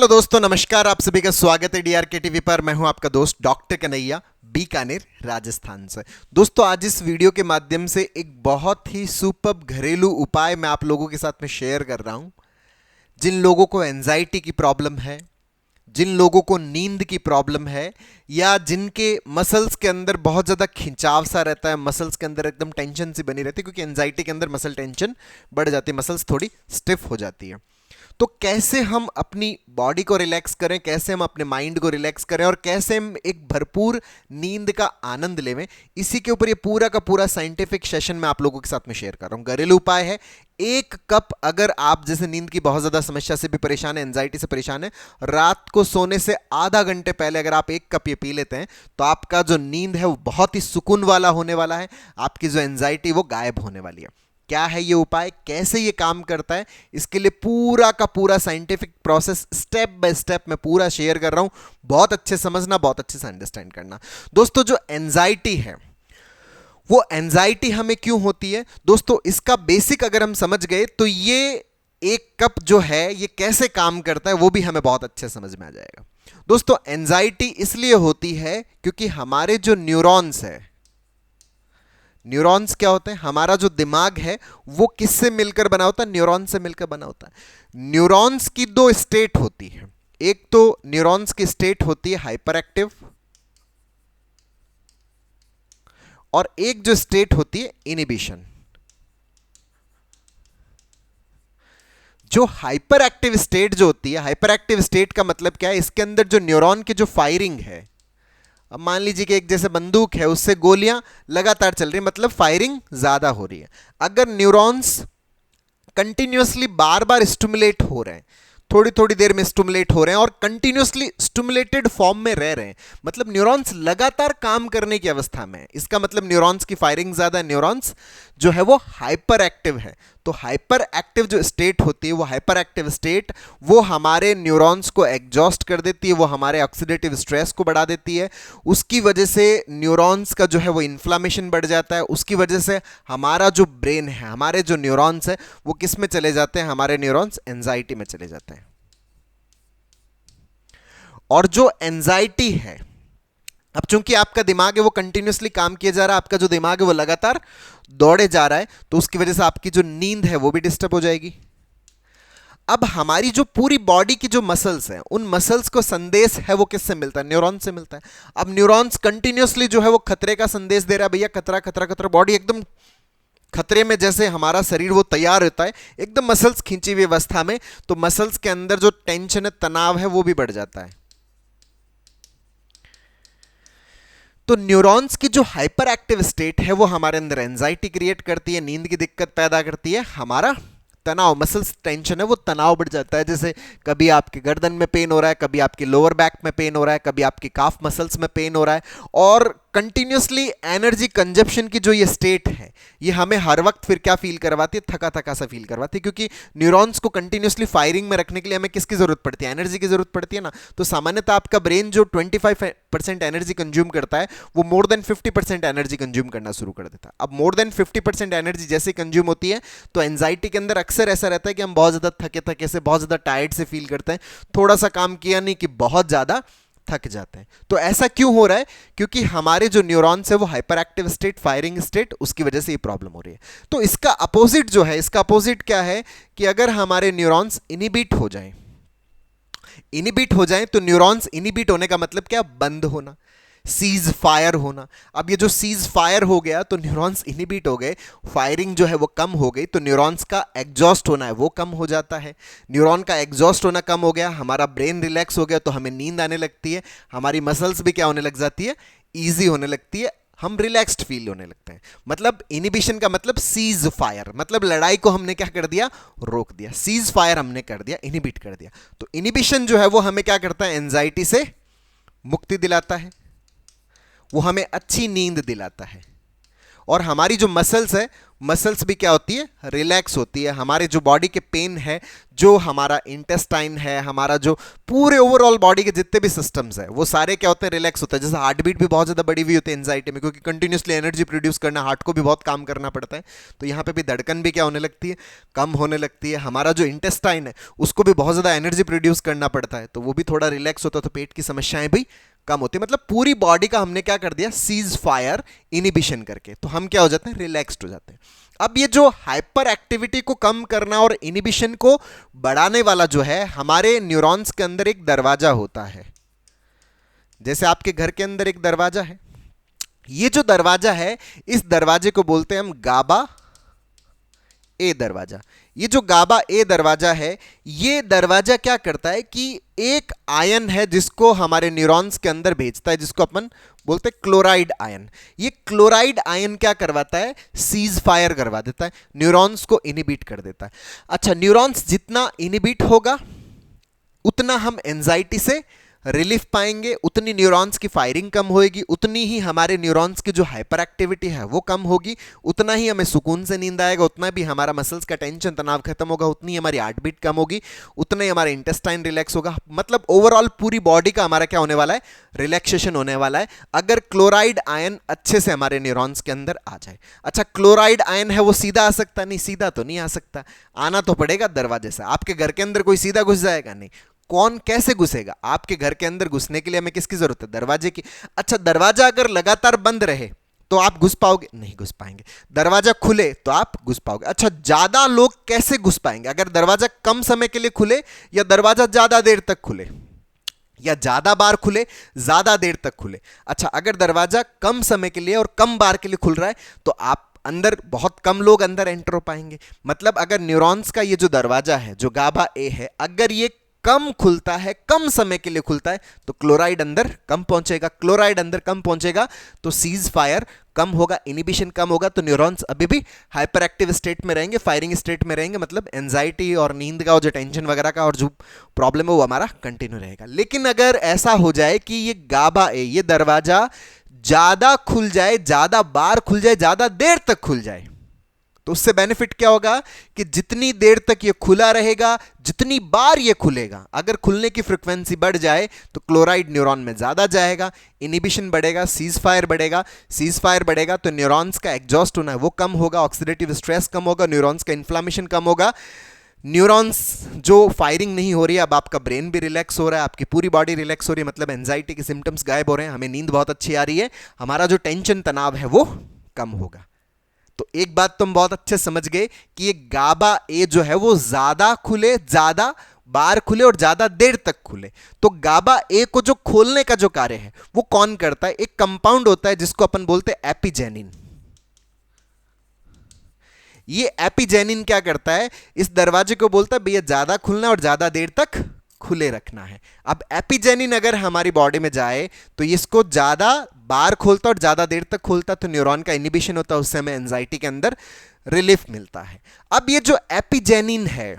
Hello दोस्तों, नमस्कार। आप सभी का स्वागत है डीआरके टीवी पर। मैं हूं आपका दोस्त डॉक्टर कन्हैया, बीकानेर, राजस्थान से। दोस्तों, आज इस वीडियो के माध्यम से एक बहुत ही सुपर्ब घरेलू उपाय मैं आप लोगों के साथ में शेयर कर रहा हूं। जिन लोगों को एंजाइटी की प्रॉब्लम है, जिन लोगों को नींद की प्रॉब्लम है, या जिनके मसल्स के अंदर बहुत ज़्यादा खिंचाव सा रहता है, मसल्स के अंदर एकदम टेंशन सी बनी रहती है, क्योंकि एंजाइटी के अंदर मसल टेंशन बढ़ जाती है, मसल्स थोड़ी स्टिफ हो जाती है। तो कैसे हम अपनी बॉडी को रिलैक्स करें, कैसे हम अपने माइंड को रिलैक्स करें और कैसे हम एक भरपूर नींद का आनंद लेवें, इसी के ऊपर ये पूरा का पूरा साइंटिफिक सेशन मैं आप लोगों के साथ में शेयर कर रहा हूं। घरेलू उपाय है। 1 कप, अगर आप जैसे नींद की बहुत ज़्यादा समस्या से भी परेशान है, एंजाइटी से परेशान है, रात को सोने से आधा घंटे पहले अगर आप 1 कप ये पी लेते हैं तो आपका जो नींद है वो बहुत ही सुकून वाला होने वाला है। आपकी जो एंजाइटी वो गायब होने वाली है। क्या है ये उपाय, कैसे ये काम करता है, इसके लिए पूरा का पूरा scientific process step by step मैं पूरा शेयर कर रहा हूं। बहुत अच्छे समझना, बहुत अच्छे से अंडरस्टैंड करना। दोस्तों, जो एंजाइटी है वो एंजाइटी हमें क्यों होती है, दोस्तों इसका बेसिक अगर हम समझ गए तो ये 1 कप जो है ये कैसे काम करता है वो भी हमें बहुत अच्छे समझ में आ जाएगा। दोस्तों, एंजाइटी इसलिए होती है क्योंकि हमारे जो न्यूरॉन्स है, न्यूरॉन्स क्या होते हैं, हमारा जो दिमाग है वो किससे मिलकर बना होता है, न्यूरॉन्स से मिलकर बना होता है। न्यूरॉन्स की 2 स्टेट होती है। एक तो न्यूरॉन्स की स्टेट होती है हाइपर एक्टिव, और एक जो स्टेट होती है इनिबिशन। जो हाइपर एक्टिव स्टेट जो होती है, हाइपर एक्टिव स्टेट का मतलब क्या है, इसके अंदर जो न्यूरॉन की जो फायरिंग है, अब मान लीजिए कि एक जैसे बंदूक है, उससे गोलियां लगातार चल रही है, मतलब फायरिंग ज्यादा हो रही है। अगर न्यूरॉन्स कंटिन्यूअसली बार बार स्टिमुलेट हो रहे हैं, थोड़ी थोड़ी देर में स्टिमुलेट हो रहे हैं और कंटिन्यूअसली स्टिमुलेटेड फॉर्म में रह रहे हैं, मतलब न्यूरॉन्स लगातार काम करने की अवस्था में है, इसका मतलब न्यूरॉन्स की फायरिंग ज्यादा है, न्यूरॉन्स जो है वो हाइपर एक्टिव है। तो हाइपर एक्टिव जो स्टेट होती है, वो हाइपर एक्टिव स्टेट वो हमारे न्यूरॉन्स को एग्जॉस्ट कर देती है, वो हमारे ऑक्सीडेटिव स्ट्रेस को बढ़ा देती है। उसकी वजह से न्यूरॉन्स का जो है वो इन्फ्लामेशन बढ़ जाता है। उसकी वजह से हमारा जो ब्रेन है, हमारे जो न्यूरॉन्स है वो किस में चले जाते हैं, हमारे न्यूरॉन्स एंजाइटी में चले जाते हैं। और जो एंजाइटी है, अब चूंकि आपका दिमाग है वो कंटिन्यूअसली काम किया जा रहा है, आपका जो दिमाग है वो लगातार दौड़े जा रहा है, तो उसकी वजह से आपकी जो नींद है वो भी डिस्टर्ब हो जाएगी। अब हमारी जो पूरी बॉडी की जो मसल्स हैं, उन मसल्स को संदेश है वो किससे मिलता है, न्यूरॉन से मिलता है। अब न्यूरॉन्स कंटिन्यूअसली जो है वो खतरे का संदेश दे रहा है, भैया खतरा खतरा खतरा, बॉडी एकदम खतरे में, जैसे हमारा शरीर वो तैयार होता है एकदम मसल्स खींची हुई अवस्था में, तो मसल्स के अंदर जो टेंशन है, तनाव है, वो भी बढ़ जाता है। तो न्यूरॉन्स की जो हाइपर एक्टिव स्टेट है वो हमारे अंदर एंजाइटी क्रिएट करती है, नींद की दिक्कत पैदा करती है, हमारा तनाव, मसल्स टेंशन है वो तनाव बढ़ जाता है। जैसे कभी आपके गर्दन में पेन हो रहा है, कभी आपके लोअर बैक में पेन हो रहा है, कभी आपकी काफ मसल्स में पेन हो रहा है, और कंटिन्यूसली एनर्जी कंजप्शन की जो ये स्टेट है ये हमें हर वक्त फिर क्या फील करवाती है, थका थका सा फील करवाती है, क्योंकि न्यूरॉन्स को कंटिन्यूसली फायरिंग में रखने के लिए हमें किसकी जरूरत पड़ती है, एनर्जी की जरूरत पड़ती है ना। तो सामान्यतः आपका ब्रेन जो 25% एनर्जी कंज्यूम करता है वो मोर देन 50% एनर्जी कंज्यूम करना शुरू कर देता है। अब मोर देन 50% एनर्जी जैसे कंज्यूम होती है तो एंजाइटी के अंदर अक्सर ऐसा रहता है कि हम बहुत ज्यादा थके थके से, बहुत ज्यादा टायर्ड से फील करते हैं, थोड़ा सा काम किया नहीं कि बहुत ज्यादा थक जाते हैं। तो ऐसा क्यों हो रहा है, क्योंकि हमारे जो न्यूरॉन्स है वो hyper active state, firing state, उसकी वजह से ये प्रॉब्लम हो रही है। तो इसका अपोजिट जो है, इसका अपोजिट क्या है कि अगर हमारे न्यूरॉन्स इनिबिट हो जाएं, इनिबिट हो जाएं, तो न्यूरॉन्स इनिबिट होने का मतलब क्या, बंद होना, सीज फायर होना। अब ये जो सीज फायर हो गया तो न्यूरॉन्स इनिबिट हो गए, फायरिंग जो है वो कम हो गई, तो न्यूरॉन्स का एग्जॉस्ट होना है वो कम हो जाता है। न्यूरॉन का एग्जॉस्ट होना कम हो गया, हमारा ब्रेन रिलैक्स हो गया, तो हमें नींद आने लगती है, हमारी मसल्स भी क्या होने लग जाती है, ईजी होने लगती है, हम रिलैक्स्ड फील होने लगते हैं। मतलब इनिबिशन का मतलब सीज फायर, मतलब लड़ाई को हमने क्या कर दिया, रोक दिया। सीज फायर हमने कर दिया, इनिबिट कर दिया। तो इनिबिशन जो है वो हमें क्या करता है, एंजाइटी से मुक्ति दिलाता है, वो हमें अच्छी नींद दिलाता है, और हमारी जो मसल्स है मसल्स भी क्या होती है, रिलैक्स होती है। हमारे जो बॉडी के पेन है, जो हमारा इंटेस्टाइन है, हमारा जो पूरे ओवरऑल बॉडी के जितने भी सिस्टम्स है वो सारे क्या होते हैं, रिलैक्स होते हैं। जैसे हार्ट बीट भी बहुत ज़्यादा बढ़ी हुई होती है एंजाइटी में, क्योंकि कंटिन्यूसली एनर्जी प्रोड्यूस करना, हार्ट को भी बहुत काम करना पड़ता है। तो यहाँ पे भी धड़कन भी क्या होने लगती है, कम होने लगती है। हमारा जो इंटेस्टाइन है उसको भी बहुत ज़्यादा एनर्जी प्रोड्यूस करना पड़ता है, तो वो भी थोड़ा रिलैक्स होता है, तो पेट की समस्याएं भी कम होती है। मतलब पूरी बॉडी का हमने क्या कर दिया, सीज फायर इनिबिशन करके, तो हम क्या हो जाते हैं, रिलैक्स्ड हो जाते हैं। अब ये जो हाइपर एक्टिविटी को कम करना और इनिबिशन को बढ़ाने वाला जो है, हमारे न्यूरॉन्स के अंदर एक दरवाजा होता है। जैसे आपके घर के अंदर एक दरवाजा है, ये जो दरवाजा है, इस दरवाजे को बोलते हैं हम गाबा ए दरवाजा। ये जो गाबा ए दरवाजा है, ये दरवाजा क्या करता है कि एक आयन है जिसको हमारे न्यूरॉन्स के अंदर भेजता है, जिसको अपन बोलते हैं क्लोराइड आयन। ये क्लोराइड आयन क्या करवाता है, सीज फायर करवा देता है, न्यूरॉन्स को इनिबिट कर देता है। अच्छा, न्यूरॉन्स जितना इनिबिट होगा उतना हम एंजाइटी से रिलीफ पाएंगे, उतनी न्यूरॉन्स की फायरिंग कम होएगी, उतनी ही हमारे न्यूरॉन्स की जो हाइपर एक्टिविटी है वो कम होगी, उतना ही हमें सुकून से नींद आएगा, उतना भी हमारा मसल्स का टेंशन तनाव खत्म होगा, उतनी हमारी हार्ट बीट कम होगी, उतना ही हमारा इंटेस्टाइन रिलैक्स होगा। मतलब ओवरऑल पूरी बॉडी का हमारा क्या होने वाला है, रिलैक्सेशन होने वाला है, अगर क्लोराइड आयन अच्छे से हमारे न्यूरॉन्स के अंदर आ जाए। अच्छा, क्लोराइड आयन है वो सीधा आ सकता नहीं, सीधा तो नहीं आ सकता, आना तो पड़ेगा दरवाजे से। आपके घर के अंदर कोई सीधा घुस जाएगा नहीं, कौन कैसे घुसेगा? आपके घर के अंदर घुसने के लिए हमें किसकी जरूरत है, दरवाजे की। अच्छा, दरवाजा अगर लगातार बंद रहे तो आप घुस पाओगे? नहीं घुस पाएंगे। दरवाजा खुले तो आप घुस पाओगे। अच्छा, ज्यादा लोग कैसे घुस पाएंगे? अगर दरवाजा कम समय के लिए खुले, या दरवाजा ज्यादा देर तक खुले, या ज्यादा बार खुले, ज्यादा देर तक खुले। अच्छा, अगर दरवाजा कम समय के लिए और कम बार के लिए खुल रहा है तो आप अंदर, बहुत कम लोग अंदर एंटर हो पाएंगे। मतलब अगर न्यूरॉन्स का ये जो दरवाजा है, जो गाबा ए है, अगर ये कम खुलता है, कम समय के लिए खुलता है, तो क्लोराइड अंदर कम पहुंचेगा। क्लोराइड अंदर कम पहुंचेगा तो सीज फायर कम होगा, इनिबिशन कम होगा, तो न्यूरॉन्स अभी भी हाइपर एक्टिव स्टेट में रहेंगे, फायरिंग स्टेट में रहेंगे। मतलब एंजाइटी और नींद का और जो टेंशन वगैरह का और जो प्रॉब्लम है वो हमारा कंटिन्यू रहेगा। लेकिन अगर ऐसा हो जाए कि ये गाबा ए, ये दरवाजा ज्यादा खुल जाए, ज्यादा बार खुल जाए, ज्यादा देर तक खुल जाए, तो उससे बेनिफिट क्या होगा कि जितनी देर तक ये खुला रहेगा, जितनी बार ये खुलेगा, अगर खुलने की फ्रीक्वेंसी बढ़ जाए तो क्लोराइड न्यूरॉन में ज्यादा जाएगा, इनिबिशन बढ़ेगा, सीज फायर बढ़ेगा। सीज फायर बढ़ेगा तो न्यूरॉन्स का एग्जॉस्ट होना है वो कम होगा, ऑक्सीडेटिव स्ट्रेस कम होगा, न्यूरॉन्स का इन्फ्लामेशन कम होगा। न्यूरॉन्स जो फायरिंग नहीं हो रही है, अब आपका ब्रेन भी रिलैक्स हो रहा है, आपकी पूरी बॉडी रिलैक्स हो रही है, मतलब एंजाइटी के सिम्टम्स गायब हो रहे हैं, हमें नींद बहुत अच्छी आ रही है, हमारा जो टेंशन तनाव है वो कम होगा। तो एक बात तुम बहुत अच्छे समझ गए कि ये गाबा ए जो है वो ज्यादा खुले, ज्यादा बार खुले और ज्यादा देर तक खुले। तो गाबा ए को जो खोलने का जो कार्य है वो कौन करता है? एक कंपाउंड होता है जिसको अपन बोलते हैं एपिजेनिन। ये एपिजेनिन क्या करता है, इस दरवाजे को बोलता है भैया ज्यादा खुलना और ज्यादा देर तक खुले रखना है। अब एपिजेनिन अगर हमारी बॉडी में जाए तो इसको ज्यादा बार खोलता और ज्यादा देर तक खोलता, तो न्यूरॉन का इनिबिशन होता है, उससे हमें एंजाइटी के अंदर रिलीफ मिलता है। अब ये जो एपिजेनिन है,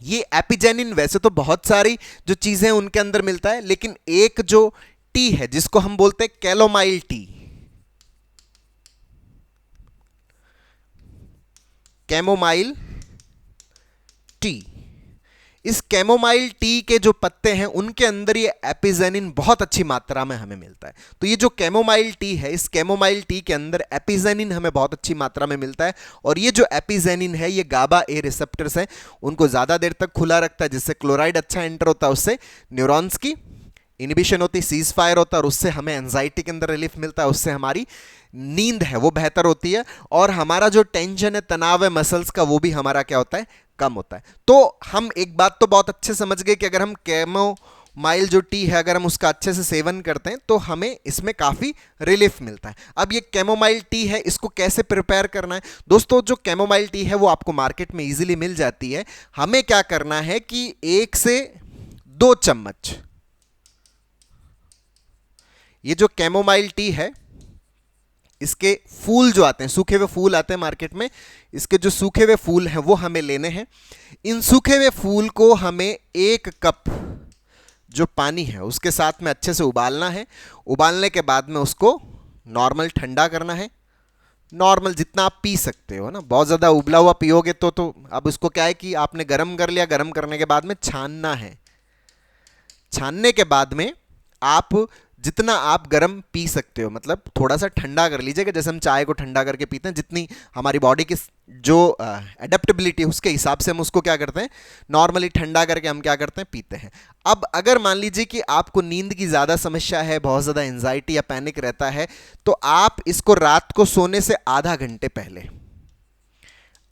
ये एपिजेनिन वैसे तो बहुत सारी जो चीजें उनके अंदर मिलता है, लेकिन एक जो टी है जिसको हम बोलते हैं कैलोमाइल टी, कैमोमाइल टी, इस कैमोमाइल टी के जो पत्ते हैं उनके अंदर ये एपिजेनिन बहुत अच्छी मात्रा में हमें मिलता है। तो ये जो कैमोमाइल टी है, इस कैमोमाइल टी के अंदर एपिजेनिन हमें बहुत अच्छी मात्रा में मिलता है, और ये जो एपिजेनिन है ये गाबा ए रिसेप्टर्स हैं उनको ज्यादा देर तक खुला रखता है, जिससे क्लोराइड अच्छा एंटर होता है, उससे न्यूरॉन्स की इनिबिशन होती है, सीज फायर होता है, और उससे हमें एंजाइटी के अंदर रिलीफ मिलता है, उससे हमारी नींद है वो बेहतर होती है, और हमारा जो टेंशन है, तनाव है मसल्स का, वो भी हमारा क्या होता है, कम होता है। तो हम एक बात तो बहुत अच्छे समझ गए कि अगर हम कैमोमाइल जो टी है अगर हम उसका अच्छे से सेवन करते हैं तो हमें इसमें काफ़ी रिलीफ मिलता है। अब ये कैमोमाइल टी है, इसको कैसे प्रिपेयर करना है? दोस्तों, जो कैमोमाइल टी है वो आपको मार्केट में इजीली मिल जाती है। हमें क्या करना है कि 1 से 2 चम्मच ये जो कैमोमाइल टी है, इसके फूल जो आते हैं, सूखे हुए फूल आते हैं मार्केट में, इसके जो सूखे हुए फूल हैं वो हमें लेने हैं। इन सूखे हुए फूल को हमें 1 कप जो पानी है उसके साथ में अच्छे से उबालना है। उबालने के बाद में उसको नॉर्मल ठंडा करना है, नॉर्मल जितना आप पी सकते हो ना, बहुत ज़्यादा उबला हुआ पियोगे तो अब उसको क्या है कि आपने गर्म कर लिया, गर्म करने के बाद में छानना है। छानने के बाद में आप जितना आप गर्म पी सकते हो, मतलब थोड़ा सा ठंडा कर लीजिएगा, जैसे हम चाय को ठंडा करके पीते हैं, जितनी हमारी बॉडी की जो एडेप्टेबिलिटी है उसके हिसाब से हम उसको क्या करते हैं, नॉर्मली ठंडा करके हम क्या करते हैं, पीते हैं। अब अगर मान लीजिए कि आपको नींद की ज़्यादा समस्या है, बहुत ज़्यादा एंजाइटी या पैनिक रहता है, तो आप इसको रात को सोने से आधा घंटे पहले,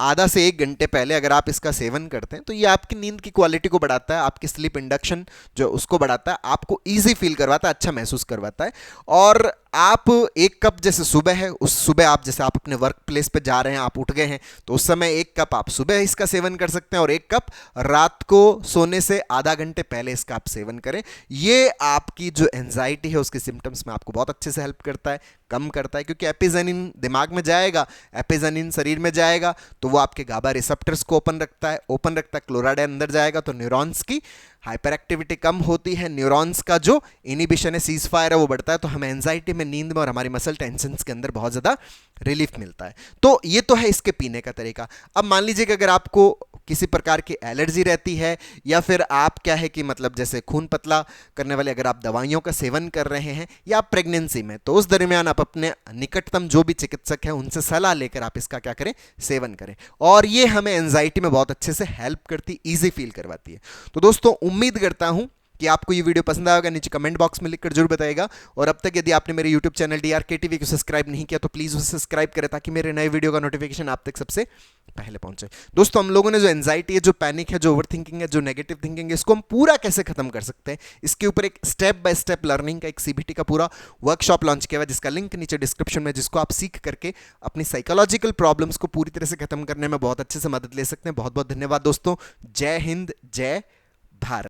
आधा से 1 घंटे पहले अगर आप इसका सेवन करते हैं तो ये आपकी नींद की क्वालिटी को बढ़ाता है, आपकी स्लीप इंडक्शन जो उसको बढ़ाता है, आपको इजी फील करवाता है, अच्छा महसूस करवाता है। और आप 1 कप जैसे सुबह है, उस सुबह आप जैसे आप अपने वर्क प्लेस पे जा रहे हैं, आप उठ गए हैं, तो उस समय 1 कप आप सुबह इसका सेवन कर सकते हैं और 1 कप रात को सोने से आधा घंटे पहले इसका आप सेवन करें। ये आपकी जो एंजाइटी है उसके सिम्टम्स में आपको बहुत अच्छे से हेल्प करता है, कम करता है, क्योंकि एपिजेनिन दिमाग में जाएगा, एपिजेनिन शरीर में जाएगा तो वो आपके गाबा रिसेप्टर्स को ओपन रखता है, क्लोराइड अंदर जाएगा तो न्यूरॉन्स की हाइपर एक्टिविटी कम होती है, न्यूरॉन्स का जो इनिबिशन है, सीज फायर है, वो बढ़ता है, तो हमें एंजाइटी में, नींद में और हमारी मसल टेंशन के अंदर बहुत ज़्यादा रिलीफ मिलता है। तो ये तो है इसके पीने का तरीका। अब मान लीजिए कि अगर आपको किसी प्रकार की एलर्जी रहती है या फिर आप क्या है कि मतलब जैसे खून पतला करने वाले अगर आप दवाइयों का सेवन कर रहे हैं या आप प्रेगनेंसी में, तो उस दरमियान आप अपने निकटतम जो भी चिकित्सक है उनसे सलाह लेकर आप इसका क्या करें, सेवन करें। और ये हमें एंजाइटी में बहुत अच्छे से हेल्प करती, ईजी फील करवाती है। तो दोस्तों उम्मीद करता हूं कि आपको ये वीडियो पसंद आएगा, नीचे कमेंट बॉक्स में लिखकर जरूर बताइएगा। और अब तक यदि आपने मेरे यूट्यूब चैनल DRK TV को सब्सक्राइब नहीं किया तो प्लीज़ उसे सब्सक्राइब करें ताकि मेरे नए वीडियो का नोटिफिकेशन आप तक सबसे पहले पहुंचे। दोस्तों हम लोगों ने जो एंजाइटी है, जो पैनिक है, जो ओवर थिंकिंग है, जो नेगेटिव थिंकिंग है, इसको हम पूरा कैसे खत्म कर सकते हैं, इसके ऊपर एक स्टेप बाय स्टेप लर्निंग का एक CBT का पूरा वर्कशॉप लॉन्च किया हुआ है, जिसका लिंक नीचे डिस्क्रिप्शन में, जिसको आप सीख करके अपनी साइकोलॉजिकल प्रॉब्लम्स को पूरी तरह से खत्म करने में बहुत अच्छे से मदद ले सकते हैं। बहुत बहुत धन्यवाद दोस्तों। जय हिंद, जय भारत।